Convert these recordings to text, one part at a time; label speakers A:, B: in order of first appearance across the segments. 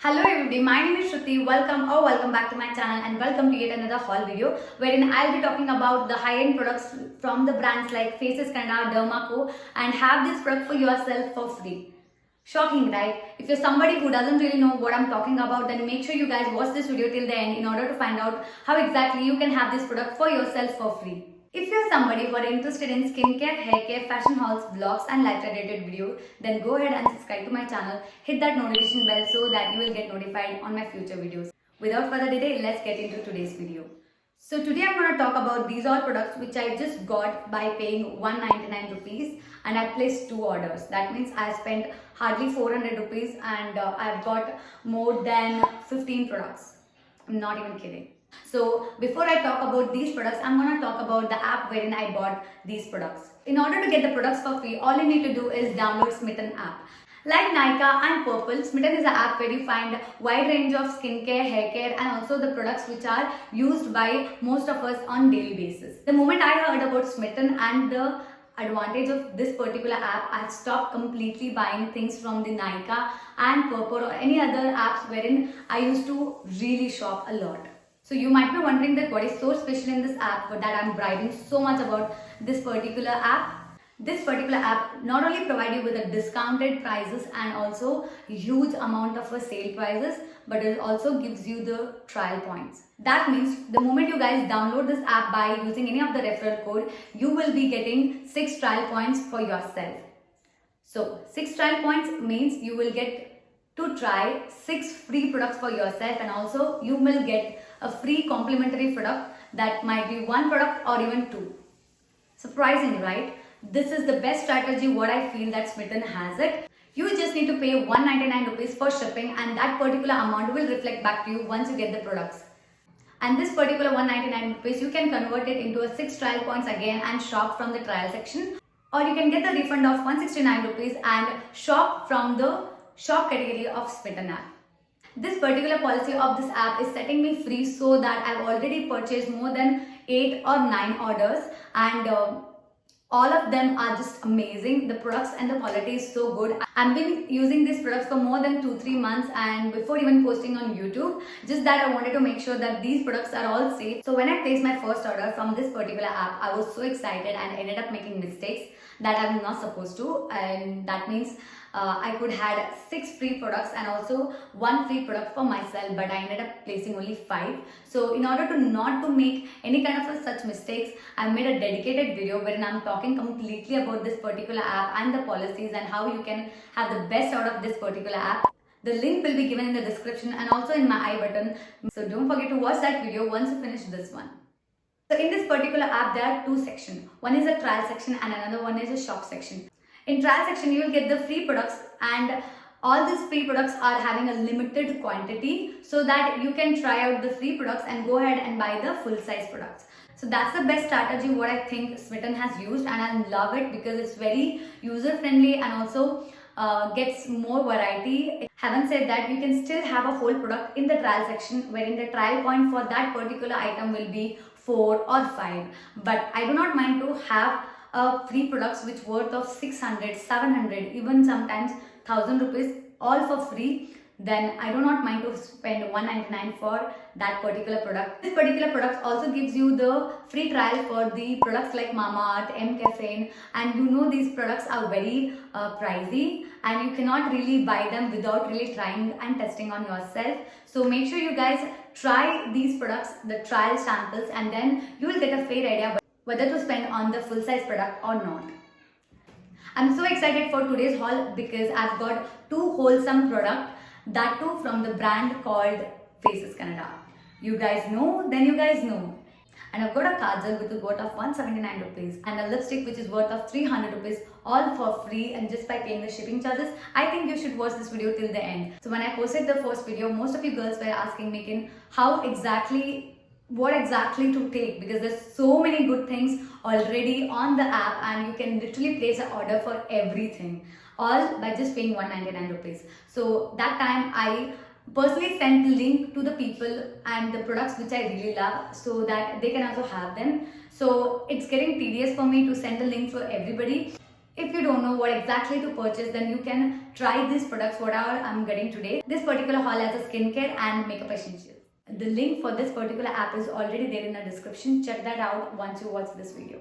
A: Hello everybody, my name is Shruti. Welcome back to my channel and welcome to yet another haul video wherein I'll be talking about the high-end products from the brands like Faces Canada, Dermaco and have this product for yourself for free. Shocking, right? If you're somebody who doesn't really know what I'm talking about, then make sure you guys watch this video till the end in order to find out how exactly you can have this product for yourself for free. If you're somebody who are interested in skincare, hair care, fashion hauls, vlogs and lifestyle related videos, then go ahead and subscribe to my channel, hit that notification bell so that you will get notified on my future videos. Without further delay, let's get into today's video. So today I'm going to talk about these all products which I just got by paying 199 rupees and I placed 2 orders. That means I spent hardly 400 rupees and I've got more than 15 products. I'm not even kidding. So before I talk about these products, I'm going to talk about the app wherein I bought these products. In order to get the products for free, all you need to do is download Smitten app. Like Nykaa and Purple, Smitten is an app where you find a wide range of skincare, hair care and also the products which are used by most of us on daily basis. The moment I heard about Smitten and the advantage of this particular app, I stopped completely buying things from the Nykaa and Purple or any other apps wherein I used to really shop a lot. So you might be wondering that what is so special in this app that I'm bragging so much about this particular app. This particular app not only provides you with a discounted prices and also huge amount of sale prices, but it also gives you the trial points. That means the moment you guys download this app by using any of the referral code, you will be getting 6 trial points for yourself. So 6 trial points means you will get to try 6 free products for yourself and also you will get a free complimentary product that might be 1 product or even 2. Surprising, right? This is the best strategy what I feel that Smitten has it. You just need to pay 199 rupees for shipping and that particular amount will reflect back to you once you get the products. And this particular 199 rupees you can convert it into a 6 trial points again and shop from the trial section, or you can get the refund of 169 rupees and shop from the shop category of Smitten app. This particular policy of this app is setting me free so that I've already purchased more than 8 or 9 orders and all of them are just amazing. The products and the quality is so good. I've been using these products for more than 2-3 months and before even posting on YouTube, just that I wanted to make sure that these products are all safe. So when I placed my first order from this particular app, I was so excited and ended up making mistakes that I'm not supposed to, and that means I could had 6 free products and also 1 free product for myself, but I ended up placing only 5. So in order to not to make any kind of such mistakes, I made a dedicated video wherein I'm talking completely about this particular app and the policies and how you can have the best out of this particular app. The link will be given in the description and also in my I button. So don't forget to watch that video once you finish this one. So in this particular app, there are 2 sections. One is a trial section and another one is a shop section. In trial section, you will get the free products and all these free products are having a limited quantity so that you can try out the free products and go ahead and buy the full size products. So that's the best strategy what I think Smitten has used and I love it because it's very user friendly and also gets more variety. Having said that, you can still have a whole product in the trial section wherein the trial point for that particular item will be 4 or 5. But I do not mind to have free products which worth of 600, 700, even sometimes 1000 rupees all for free. Then I do not mind to spend 199 for that particular product. This particular product also gives you the free trial for the products like Mamaearth, M-Caffeine, and you know these products are very pricey and you cannot really buy them without really trying and testing on yourself. So make sure you guys try these products, the trial samples, and then you will get a fair idea whether to spend on the full size product or not. I'm so excited for today's haul because I've got 2 wholesome products, that too from the brand called Faces Canada. You guys know, then you guys know. And I've got a kajal with a worth of 179 rupees and a lipstick which is worth of 300 rupees all for free and just by paying the shipping charges. I think you should watch this video till the end. So when I posted the first video, most of you girls were asking me what exactly to take because there's so many good things already on the app and you can literally place an order for everything all by just paying 199 rupees. So that time I personally sent the link to the people and the products which I really love so that they can also have them. So it's getting tedious for me to send the link for everybody. If you don't know what exactly to purchase, then you can try these products whatever I'm getting today. This particular haul has a skincare and makeup essentials. The link for this particular app is already there in the description. Check that out once you watch this video.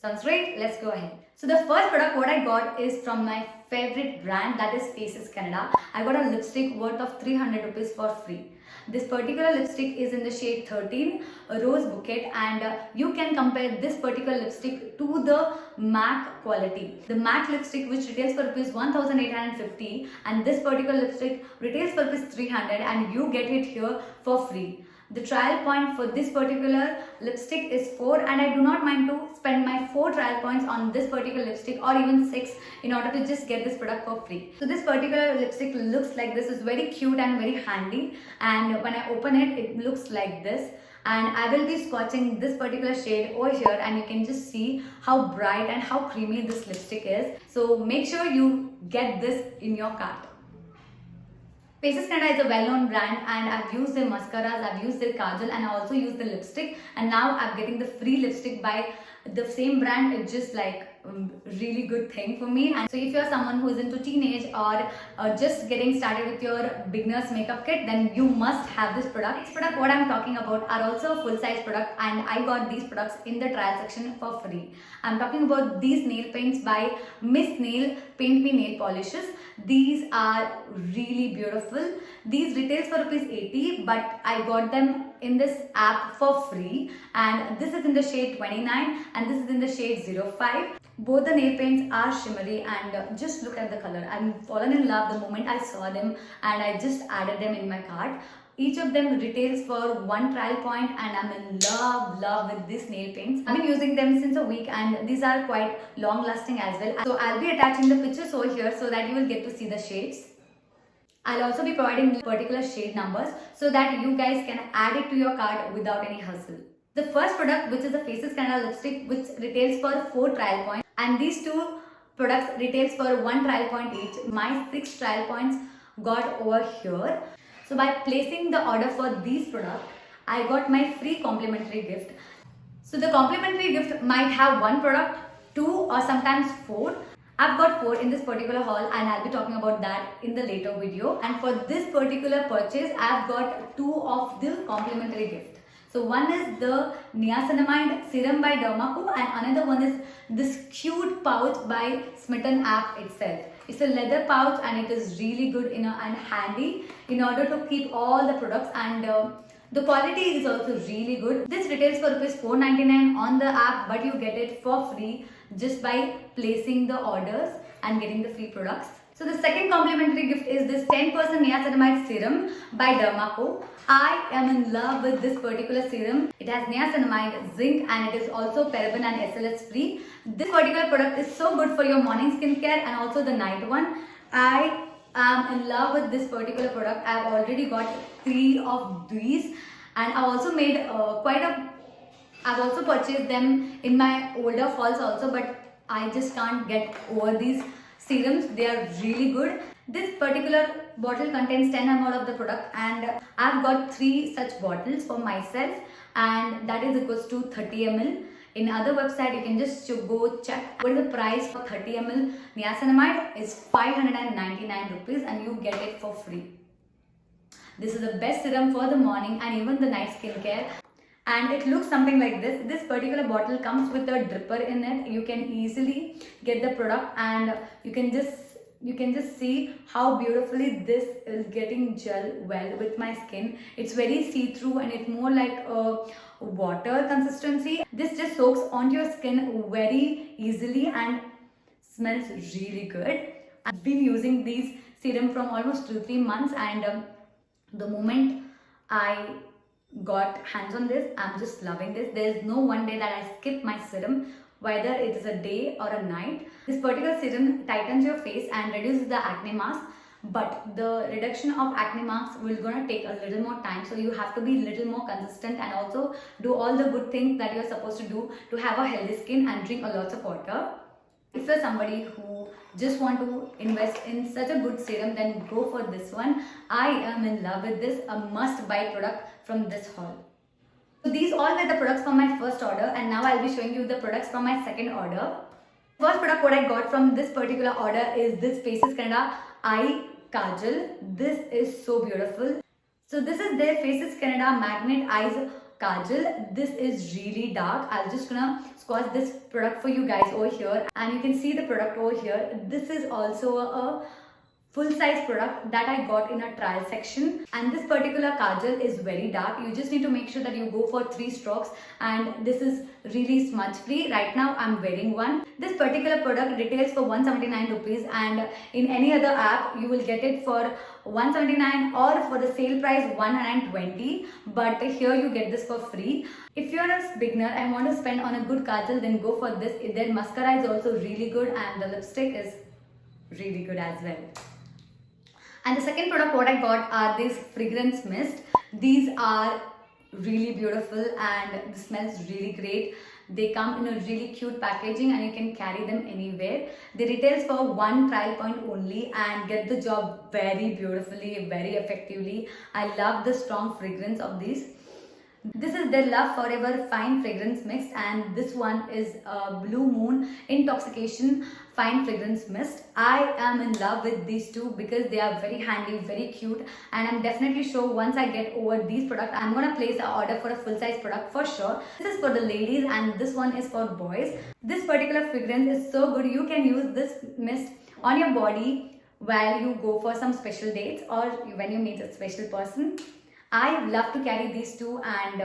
A: Sounds great? Let's go ahead. So the first product what I got is from my favorite brand, that is Faces Canada. I got a lipstick worth of 300 rupees for free. This particular lipstick is in the shade 13, a rose bouquet, and you can compare this particular lipstick to the MAC quality. The MAC lipstick which retails for rupees 1850 and this particular lipstick retails for rupees 300 and you get it here for free. The trial point for this particular lipstick is 4 and I do not mind to spend my 4 trial points on this particular lipstick or even 6 in order to just get this product for free. So this particular lipstick looks like this. It's very cute and very handy, and when I open it, it looks like this. And I will be swatching this particular shade over here and you can just see how bright and how creamy this lipstick is. So make sure you get this in your cart. Faces Canada is a well-known brand and I've used their mascaras, I've used their kajal and I also used the lipstick, and now I'm getting the free lipstick by the same brand. It's just like really good thing for me. And so if you're someone who is into teenage or just getting started with your beginner's makeup kit, then you must have this product. This product what I'm talking about are also a full-size product and I got these products in the trial section for free. I'm talking about these nail paints by Miss Nail Paint Me Nail Polishes. These are really beautiful. These retails for rupees 80 but I got them in this app for free, and this is in the shade 29 and this is in the shade 05. Both the nail paints are shimmery and just look at the color. I'm fallen in love the moment I saw them and I just added them in my cart. Each of them retails for 1 trial point and I'm in love with these nail paints. I've been using them since a week and these are quite long lasting as well. So I'll be attaching the pictures over here so that you will get to see the shades. I'll also be providing particular shade numbers so that you guys can add it to your cart without any hustle. The first product, which is the Faces Canada lipstick, which retails for 4 trial points, and these 2 products retails for 1 trial point each. My 6 trial points got over here. So by placing the order for these products, I got my free complimentary gift. So the complimentary gift might have 1 product, 2 or sometimes 4. I've got 4 in this particular haul and I'll be talking about that in the later video. And for this particular purchase, I've got 2 of the complimentary gift. So one is the Niacinamide Serum by Derma Co and another one is this cute pouch by Smitten app itself. It's a leather pouch and it is really good and handy in order to keep all the products, and the quality is also really good. This retails for rupees 4.99 on the app, but you get it for free just by placing the orders and getting the free products. So the second complimentary gift is this 10% Niacinamide Serum by Derma Co. I am in love with this particular serum. It has niacinamide, zinc, and it is also paraben and SLS free. This particular product is so good for your morning skincare and also the night one. I am in love with this particular product. I have already got 3 of these and I also made I've also purchased them in my older hauls also, but I just can't get over these serums. They are really good. This particular bottle contains 10 ml of the product and I've got 3 such bottles for myself, and that is equals to 30 ml. In other website you can just go check what is the price for 30 ml niacinamide is 599 rupees and you get it for free. This is the best serum for the morning and even the night skincare. And it looks something like this. This particular bottle comes with a dripper in it. You can easily get the product and you can just see how beautifully this is getting gel well with my skin. It's very see-through and it's more like a water consistency. This just soaks onto your skin very easily and smells really good. I've been using these serum from almost 2-3 months, and the moment I got hands on this, I'm just loving this. There's no one day that I skip my serum, whether it is a day or a night. This particular serum tightens your face and reduces the acne marks, but the reduction of acne marks will gonna take a little more time, so you have to be a little more consistent and also do all the good things that you're supposed to do to have a healthy skin and drink a lot of water. If you're somebody who just want to invest in such a good serum, then go for this one. I am in love with this, a must buy product from this haul. So these all were the products from my first order, and now I'll be showing you the products from my second order. First product what I got from this particular order is this Faces Canada Eye Kajal. This is so beautiful. So this is their Faces Canada Magnet Eyes Kajal. This is really dark. I'll just gonna swatch this product for you guys over here, and you can see the product over here. This is also a full size product that I got in a trial section, and this particular kajal is very dark. You just need to make sure that you go for 3 strokes, and this is really smudge free. Right now I'm wearing one. This particular product retails for 179 rupees, and in any other app you will get it for 179 or for the sale price 120, but here you get this for free. If you're a beginner and want to spend on a good kajal, then go for this. Their mascara is also really good, and the lipstick is really good as well. And the second product what I got are these fragrance mist. These are really beautiful and the smells really great. They come in a really cute packaging and you can carry them anywhere. They retails for 1 trial point only and get the job very beautifully, very effectively. I love the strong fragrance of these. This is their Love Forever Fine Fragrance Mist, and this one is Blue Moon Intoxication Fine Fragrance Mist. I am in love with these two because they are very handy, very cute, and I'm definitely sure once I get over these products, I'm gonna place an order for a full size product for sure. This is for the ladies and this one is for boys. This particular fragrance is so good. You can use this mist on your body while you go for some special dates or when you meet a special person. I love to carry these two and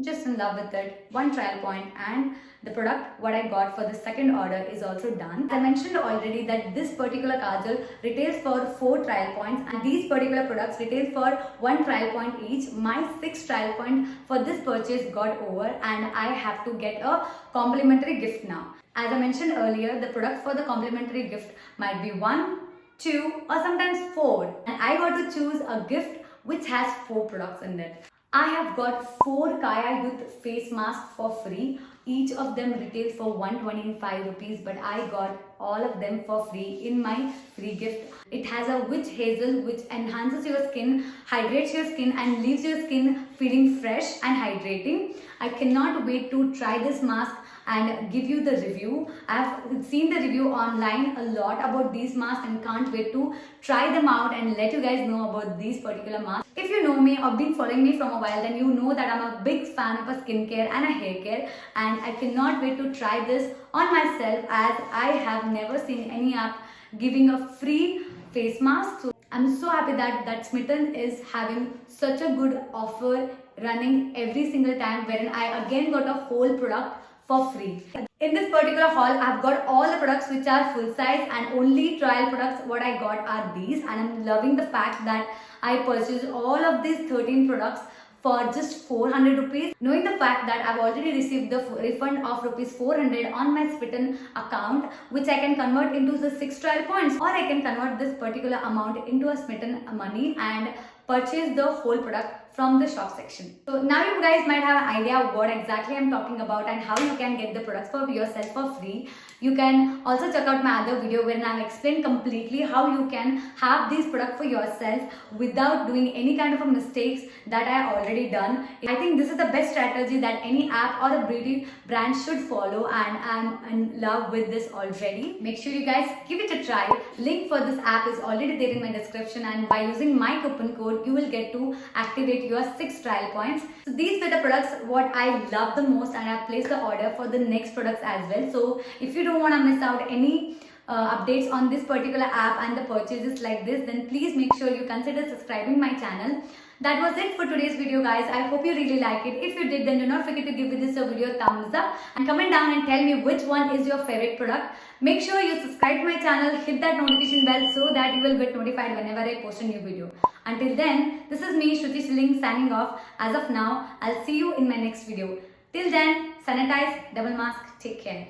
A: just in love with it. 1 trial point, and the product what I got for the second order is also done. I mentioned already that this particular kajal retails for 4 trial points and these particular products retail for 1 trial point each. My 6th trial point for this purchase got over and I have to get a complimentary gift now. As I mentioned earlier, the product for the complimentary gift might be 1, 2 or sometimes 4, and I got to choose a gift which has 4 products in it. I have got 4 Kaya Youth face masks for free. Each of them retails for 125 rupees, but I got all of them for free in my free gift. It has a witch hazel which enhances your skin, hydrates your skin and leaves your skin feeling fresh and hydrating. I cannot wait to try this mask and give you the review. I've seen the review online a lot about these masks and can't wait to try them out and let you guys know about these particular masks. If you know me or been following me from a while, then you know that I'm a big fan of a skincare and a hair care, and I cannot wait to try this on myself as I have never seen any app giving a free face mask. So I'm so happy that Smitten is having such a good offer running every single time, wherein I again got a whole product for free. In this particular haul, I've got all the products which are full size and only trial products what I got are these, and I'm loving the fact that I purchased all of these 13 products for just 400 rupees, knowing the fact that I've already received the refund of rupees 400 on my Smitten account, which I can convert into the 6 trial points, or I can convert this particular amount into a Smitten money and purchase the whole product from the shop section. So now you guys might have an idea of what exactly I'm talking about and how you can get the products for yourself for free. You can also check out my other video wherein I've explained completely how you can have these products for yourself without doing any kind of a mistakes that I have already done. I think this is the best strategy that any app or a beauty brand should follow, and I'm in love with this already. Make sure you guys give it a try. Link for this app is already there in my description, and by using my coupon code you will get to activate your 6 trial points. So these were the products what I love the most, and I have placed the order for the next products as well. So if you don't want to miss out any updates on this particular app and the purchases like this, then please make sure you consider subscribing my channel. That was it for today's video, guys. I hope you really like it. If you did, then do not forget to give this video a thumbs up and comment down and tell me which one is your favorite product. Make sure you subscribe to my channel, hit that notification bell so that you will get notified whenever I post a new video. Until then, this is me, Shruti Shilling, signing off. As of now, I'll see you in my next video. Till then, sanitize, double mask, take care.